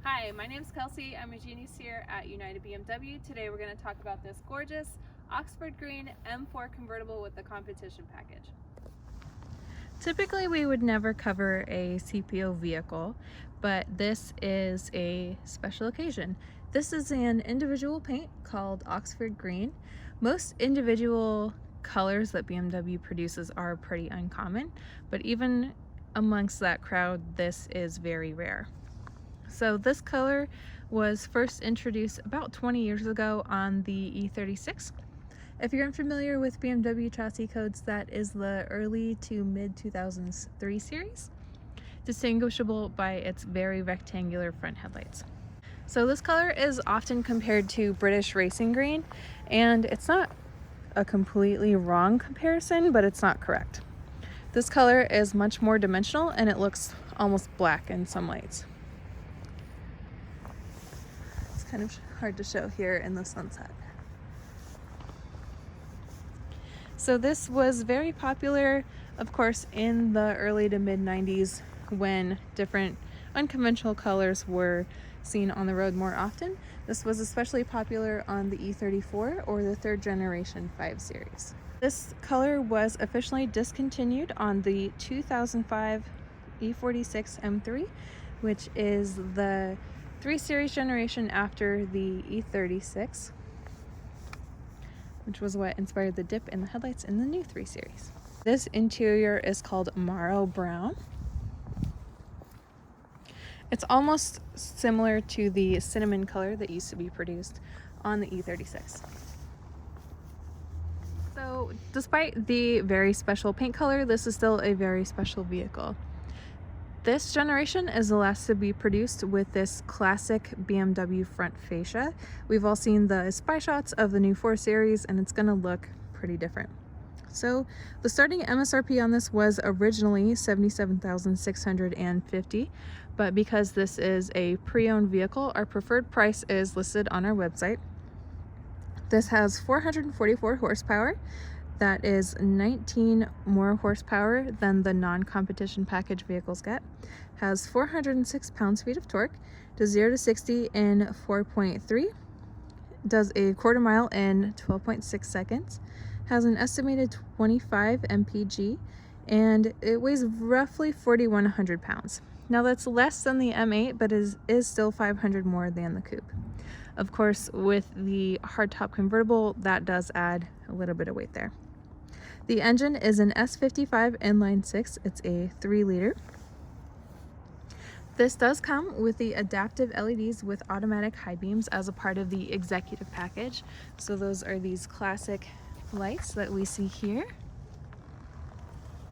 Hi, my name is Kelsey. I'm a genius here at United BMW. Today we're going to talk about this gorgeous Oxford Green M4 convertible with the competition package. Typically we would never cover a CPO vehicle, but this is a special occasion. This is an individual paint called Oxford Green. Most individual colors that BMW produces are pretty uncommon, but even amongst that crowd, this is very rare. So this color was first introduced about 20 years ago on the E36. If you're unfamiliar with BMW chassis codes, that is the early to mid 2000s 3 Series, distinguishable by its very rectangular front headlights. So this color is often compared to British racing green, and it's not a completely wrong comparison, but it's not correct. This color is much more dimensional and it looks almost black in some lights. It's kind of hard to show here in the sunset. So this was very popular, of course, in the early to mid 90s when different unconventional colors were seen on the road more often. This was especially popular on the E34 or the third generation 5 Series. This color was officially discontinued on the 2005 E46 M3, which is the 3 Series generation after the E36. Which was what inspired the dip in the headlights in the new 3 Series. This interior is called Marrow Brown. It's almost similar to the cinnamon color that used to be produced on the E36. So despite the very special paint color, this is still a very special vehicle. This generation is the last to be produced with this classic BMW front fascia. We've all seen the spy shots of the new 4 Series and it's going to look pretty different. So the starting MSRP on this was originally $77,650, but because this is a pre-owned vehicle, our preferred price is listed on our website. This has 444 horsepower. That is 19 more horsepower than the non-competition package vehicles get. Has 406 pounds-feet of torque. Does 0 to 60 in 4.3. Does a quarter mile in 12.6 seconds. Has an estimated 25 mpg. And it weighs roughly 4,100 pounds. Now that's less than the M8, but is still 500 more than the coupe. Of course, with the hardtop convertible, that does add a little bit of weight there. The engine is an S55 inline 6. It's a 3-liter. This does come with the adaptive LEDs with automatic high beams as a part of the executive package. So those are these classic lights that we see here.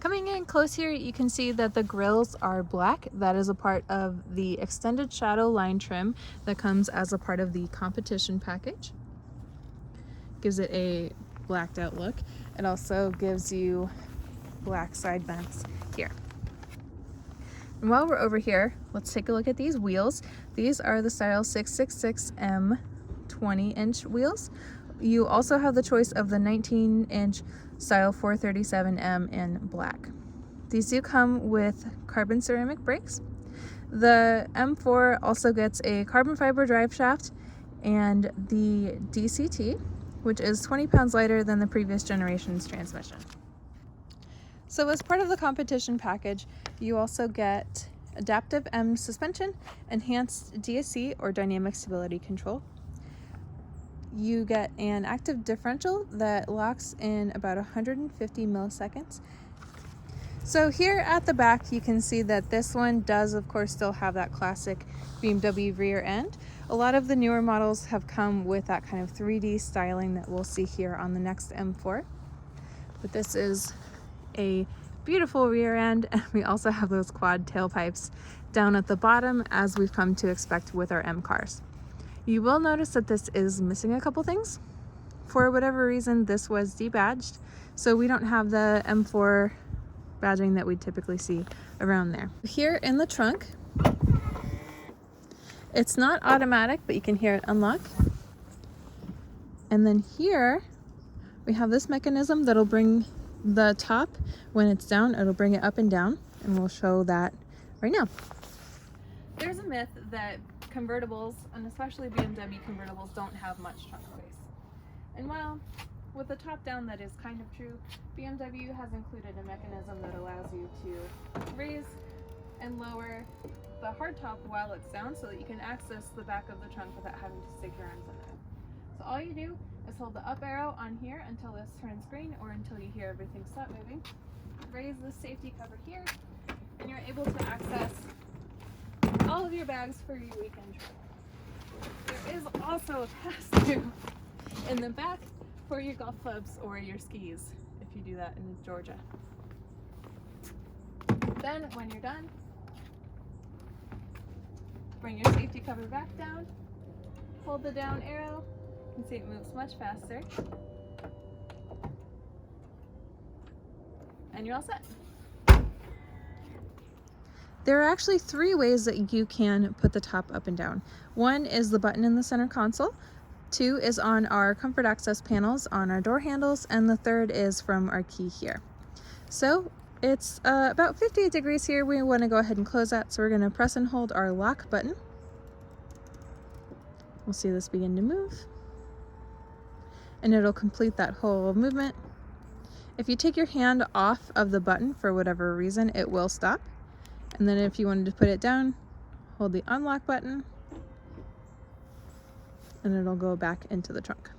Coming in close here, you can see that the grills are black. That is a part of the extended shadow line trim that comes as a part of the competition package. Gives it a blacked out look. It also gives you black side vents here. And while we're over here, let's take a look at these wheels. These are the Style 666M 20-inch wheels. You also have the choice of the 19-inch Style 437M in black. These do come with carbon ceramic brakes. The M4 also gets a carbon fiber drive shaft and the DCT, which is 20 pounds lighter than the previous generation's transmission. So as part of the competition package, you also get adaptive M suspension, enhanced DSC or dynamic stability control. You get an active differential that locks in about 150 milliseconds. So here at the back, you can see that this one does, of course, still have that classic BMW rear end. A lot of the newer models have come with that kind of 3D styling that we'll see here on the next M4. But this is a beautiful rear end, and we also have those quad tailpipes down at the bottom, as we've come to expect with our M cars. You will notice that this is missing a couple things. For whatever reason, this was debadged, so we don't have the M4 badging that we typically see around there. Here in the trunk, it's not automatic, but you can hear it unlock. And then here we have this mechanism that'll bring the top, when it's down, it'll bring it up and down, and we'll show that right now. There's a myth that convertibles, and especially BMW convertibles, don't have much trunk space. And while with the top down that is kind of true, BMW has included a mechanism that allows you to raise and lower the hardtop while it's down so that you can access the back of the trunk without having to stick your arms in there. So all you do is hold the up arrow on here until this turns green or until you hear everything stop moving. Raise the safety cover here, and you're able to access all of your bags for your weekend trip. There is also a pass-through in the back for your golf clubs or your skis if you do that in Georgia. Then when you're done, bring your safety cover back down, hold the down arrow, you can see it moves much faster, and you're all set. There are actually 3 ways that you can put the top up and down. One is the button in the center console, 2 is on our comfort access panels on our door handles, and the 3rd is from our key here. So it's about 58 degrees here. We want to go ahead and close that, so we're going to press and hold our lock button. We'll see this begin to move, and it'll complete that whole movement. If you take your hand off of the button for whatever reason, it will stop. And then if you wanted to put it down, hold the unlock button, and it'll go back into the trunk.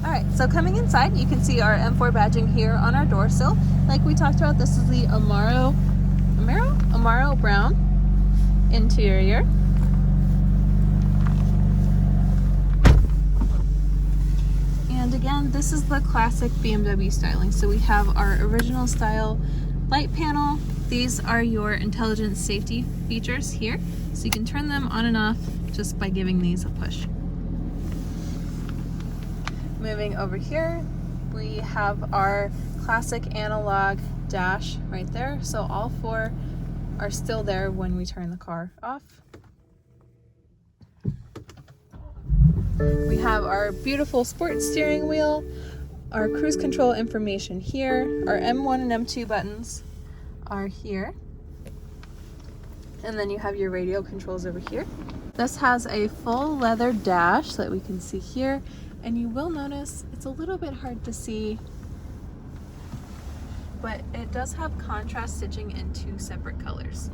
All right, so coming inside, you can see our M4 badging here on our door sill. Like we talked about, this is the Amaro brown interior. And again, this is the classic BMW styling. So we have our original style light panel. These are your intelligent safety features here. So you can turn them on and off just by giving these a push. Moving over here, we have our classic analog dash right there. So all 4 are still there when we turn the car off. We have our beautiful sports steering wheel, our cruise control information here, our M1 and M2 buttons are here, and then you have your radio controls over here. This has a full leather dash that we can see here, and you will notice it's a little bit hard to see, but it does have contrast stitching in 2 separate colors.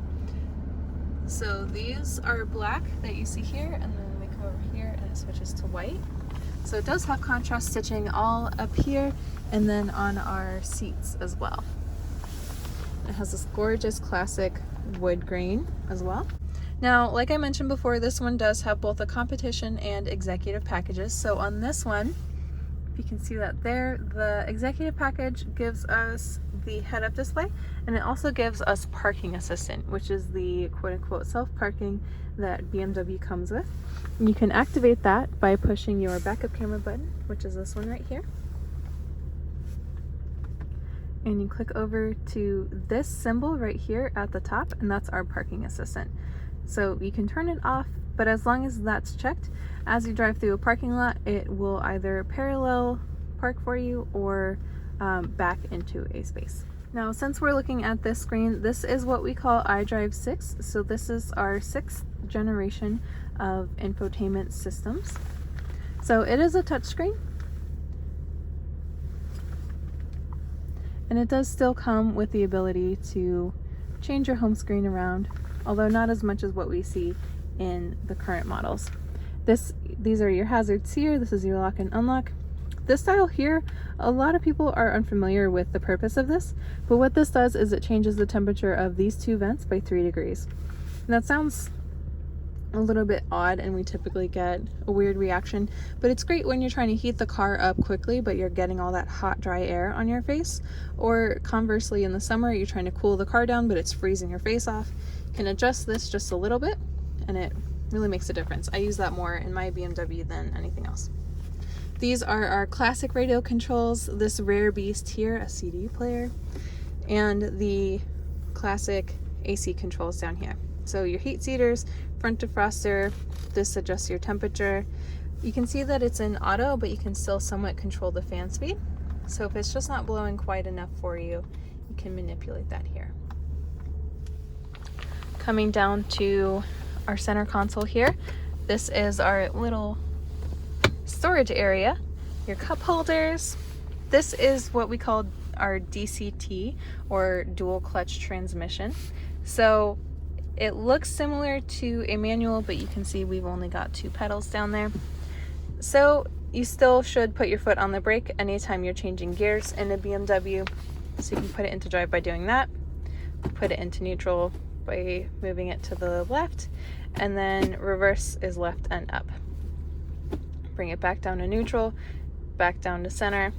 So these are black that you see here, and then over here and it switches to white. So it does have contrast stitching all up here and then on our seats as well. It has this gorgeous classic wood grain as well. Now, like I mentioned before, this one does have both a competition and executive packages. So on this one, if you can see that there, the executive package gives us the head-up display, and it also gives us parking assistant, which is the quote-unquote self-parking that BMW comes with. And you can activate that by pushing your backup camera button, which is this one right here. And you click over to this symbol right here at the top, and that's our parking assistant. So you can turn it off, but as long as that's checked, as you drive through a parking lot, it will either parallel park for you or back into a space. Now, since we're looking at this screen, this is what we call iDrive 6. So this is our 6th generation of infotainment systems. So it is a touchscreen, and it does still come with the ability to change your home screen around, although not as much as what we see in the current models. These are your hazards here. This is your lock and unlock. This style here, a lot of people are unfamiliar with the purpose of this, but what this does is it changes the temperature of these 2 vents by 3 degrees. And that sounds a little bit odd, and we typically get a weird reaction, but it's great when you're trying to heat the car up quickly, but you're getting all that hot, dry air on your face. Or conversely, in the summer, you're trying to cool the car down, but it's freezing your face off. You can adjust this just a little bit, and it really makes a difference. I use that more in my BMW than anything else. These are our classic radio controls, this rare beast here, a CD player, and the classic AC controls down here. So your heat seaters, front defroster, this adjusts your temperature. You can see that it's in auto, but you can still somewhat control the fan speed. So if it's just not blowing quite enough for you, you can manipulate that here. Coming down to our center console here, this is our little storage area, your cup holders. This is what we call our DCT, or dual clutch transmission. So it looks similar to a manual, but you can see we've only got 2 pedals down there. So you still should put your foot on the brake anytime you're changing gears in a BMW. So you can put it into drive by doing that, put it into neutral by moving it to the left, and then reverse is left and up. Bring it back down to neutral, back down to center,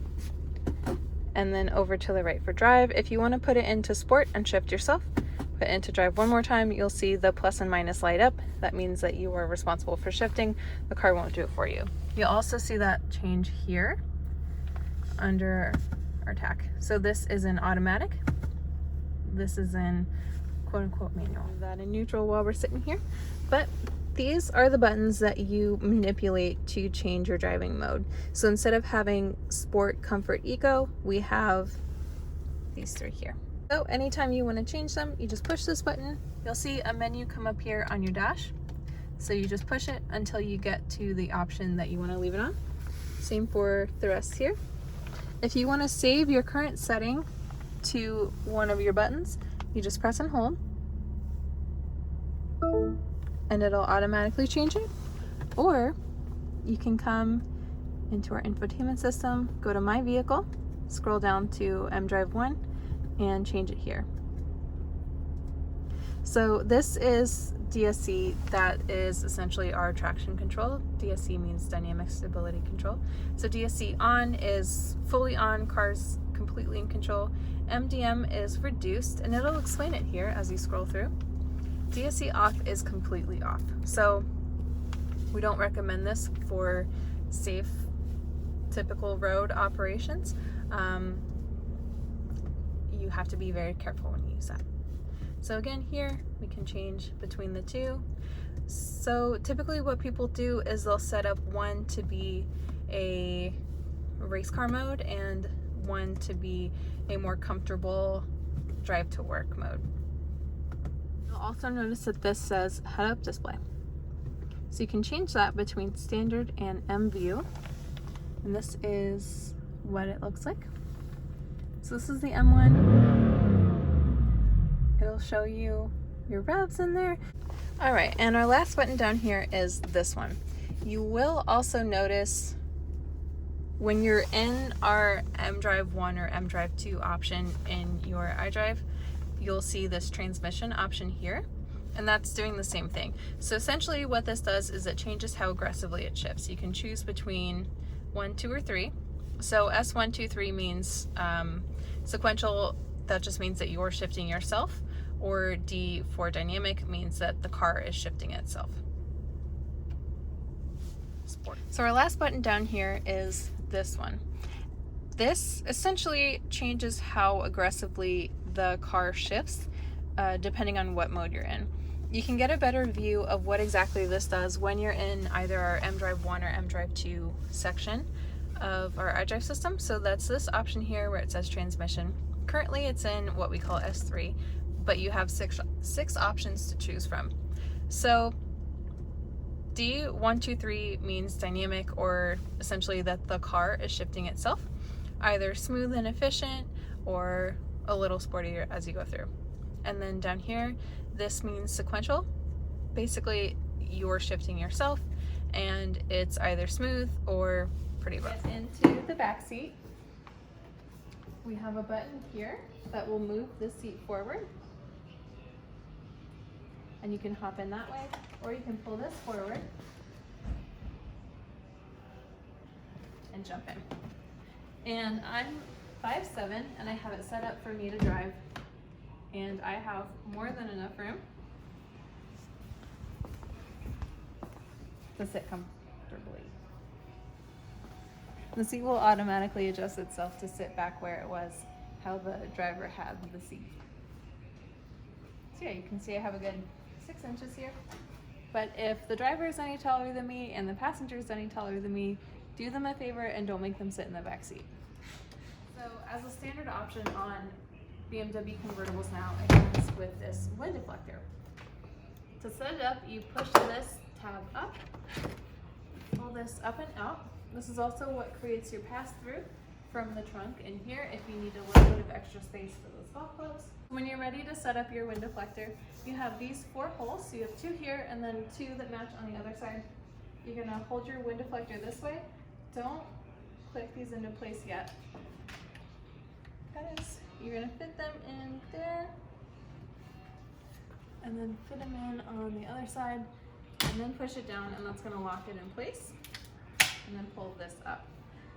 and then over to the right for drive. If you want to put it into sport and shift yourself, put it into drive one more time, you'll see the plus and minus light up. That means that you are responsible for shifting. The car won't do it for you. You'll also see that change here under our tack. So this is in automatic. This is in quote unquote manual. That in neutral while we're sitting here. But these are the buttons that you manipulate to change your driving mode. So instead of having sport, comfort, eco, we have these 3 here. So anytime you want to change them, you just push this button. You'll see a menu come up here on your dash. So you just push it until you get to the option that you want to leave it on. Same for the rest here. If you want to save your current setting to one of your buttons, you just press and hold, and it'll automatically change it. Or you can come into our infotainment system, go to My Vehicle, scroll down to mDrive 1, and change it here. So this is DSC. That is essentially our traction control. DSC means dynamic stability control. So DSC on is fully on, cars completely in control. MDM is reduced, and it'll explain it here as you scroll through. DSC off is completely off. So we don't recommend this for safe, typical road operations. You have to be very careful when you use that. So again, here we can change between the 2. So typically what people do is they'll set up one to be a race car mode and one to be a more comfortable drive to work mode. You'll also notice that this says head-up display. So you can change that between standard and M view. And this is what it looks like. So this is the M1. It'll show you your revs in there. All right, and our last button down here is this one. You will also notice when you're in our mDrive 1 or mDrive 2 option in your iDrive, you'll see this transmission option here, and that's doing the same thing. So essentially what this does is it changes how aggressively it shifts. You can choose between 1, 2, or 3. So S1, 2, 3 means sequential. That just means that you're shifting yourself, or D for dynamic means that the car is shifting itself. Sport. So our last button down here is this one. This essentially changes how aggressively the car shifts depending on what mode you're in. You can get a better view of what exactly this does when you're in either our mDrive 1 or mDrive 2 section of our iDrive system. So that's this option here where it says transmission. Currently it's in what we call S3, but you have six options to choose from. So D 1, 2, 3 means dynamic, or essentially that the car is shifting itself, either smooth and efficient or a little sportier as you go through. And then down here, this means sequential. Basically, you're shifting yourself, and it's either smooth or pretty rough. Get into the back seat. We have a button here that will move the seat forward, and you can hop in that way, or you can pull this forward and jump in. And I'm 5'7", and I have it set up for me to drive, and I have more than enough room to sit comfortably. The seat will automatically adjust itself to sit back where it was, how the driver had the seat. So yeah, you can see I have a good 6 inches here. But if the driver is any taller than me and the passenger is any taller than me, do them a favor and don't make them sit in the back seat. So as a standard option on BMW convertibles now, it comes with this wind deflector. To set it up, you push this tab up, pull this up and out. This is also what creates your pass-through from the trunk in here if you need a little bit of extra space for those golf clubs. When you're ready to set up your wind deflector, you have these 4 holes. So you have 2 here and then 2 that match on the other side. You're gonna hold your wind deflector this way. Don't click these into place yet, because you're gonna fit them in there and then fit them in on the other side and then push it down, and that's gonna lock it in place. And then pull this up.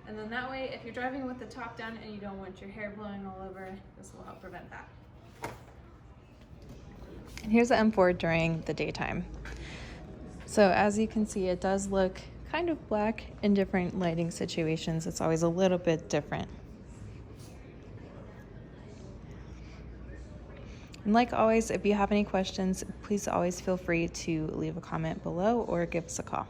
And then that way, if you're driving with the top down and you don't want your hair blowing all over, this will help prevent that. And here's the M4 during the daytime. So as you can see, it does look kind of black in different lighting situations. It's always a little bit different. And like always, if you have any questions, please always feel free to leave a comment below or give us a call.